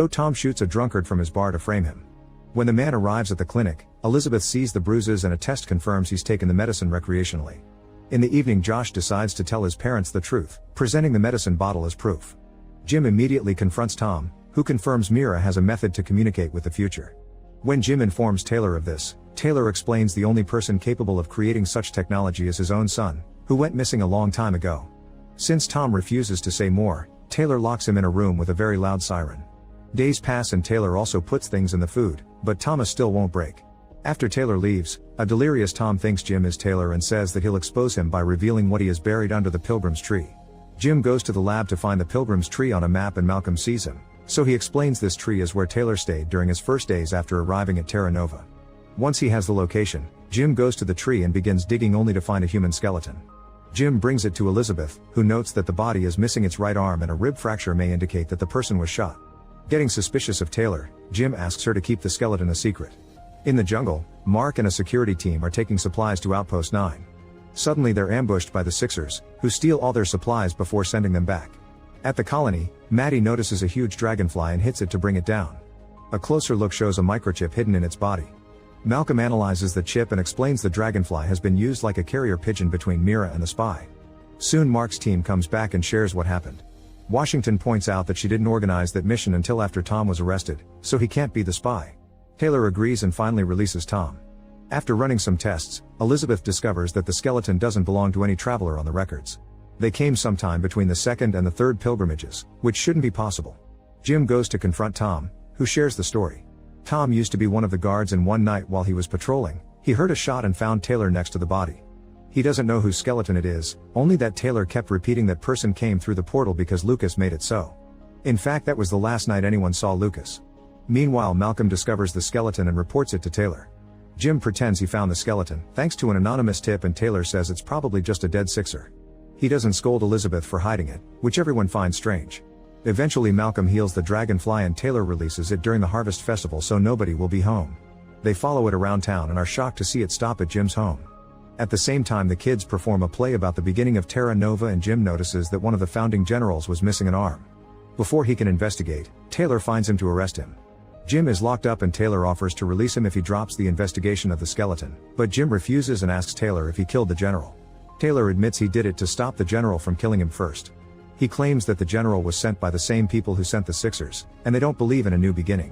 So Tom shoots a drunkard from his bar to frame him. When the man arrives at the clinic, Elizabeth sees the bruises and a test confirms he's taken the medicine recreationally. In the evening, Josh decides to tell his parents the truth, presenting the medicine bottle as proof. Jim immediately confronts Tom, who confirms Mira has a method to communicate with the future. When Jim informs Taylor of this, Taylor explains the only person capable of creating such technology is his own son, who went missing a long time ago. Since Tom refuses to say more, Taylor locks him in a room with a very loud siren. Days pass and Taylor also puts things in the food, but Thomas still won't break. After Taylor leaves, a delirious Tom thinks Jim is Taylor and says that he'll expose him by revealing what he has buried under the Pilgrim's tree. Jim goes to the lab to find the Pilgrim's tree on a map and Malcolm sees him, so he explains this tree is where Taylor stayed during his first days after arriving at Terra Nova. Once he has the location, Jim goes to the tree and begins digging only to find a human skeleton. Jim brings it to Elizabeth, who notes that the body is missing its right arm and a rib fracture may indicate that the person was shot. Getting suspicious of Taylor, Jim asks her to keep the skeleton a secret. In the jungle, Mark and a security team are taking supplies to Outpost 9. Suddenly they're ambushed by the Sixers, who steal all their supplies before sending them back. At the colony, Maddie notices a huge dragonfly and hits it to bring it down. A closer look shows a microchip hidden in its body. Malcolm analyzes the chip and explains the dragonfly has been used like a carrier pigeon between Mira and the spy. Soon Mark's team comes back and shares what happened. Washington points out that she didn't organize that mission until after Tom was arrested, so he can't be the spy. Taylor agrees and finally releases Tom. After running some tests, Elizabeth discovers that the skeleton doesn't belong to any traveler on the records. They came sometime between the second and the third pilgrimages, which shouldn't be possible. Jim goes to confront Tom, who shares the story. Tom used to be one of the guards and one night while he was patrolling, he heard a shot and found Taylor next to the body. He doesn't know whose skeleton it is, only that Taylor kept repeating that person came through the portal because Lucas made it so. In fact, that was the last night anyone saw Lucas. Meanwhile, Malcolm discovers the skeleton and reports it to Taylor. Jim pretends he found the skeleton, thanks to an anonymous tip, and Taylor says it's probably just a dead Sixer. He doesn't scold Elizabeth for hiding it, which everyone finds strange. Eventually Malcolm heals the dragonfly and Taylor releases it during the Harvest Festival so nobody will be home. They follow it around town and are shocked to see it stop at Jim's home. At the same time, the kids perform a play about the beginning of Terra Nova and Jim notices that one of the founding generals was missing an arm. Before he can investigate, Taylor finds him to arrest him. Jim is locked up and Taylor offers to release him if he drops the investigation of the skeleton, but Jim refuses and asks Taylor if he killed the general. Taylor admits he did it to stop the general from killing him first. He claims that the general was sent by the same people who sent the Sixers, and they don't believe in a new beginning.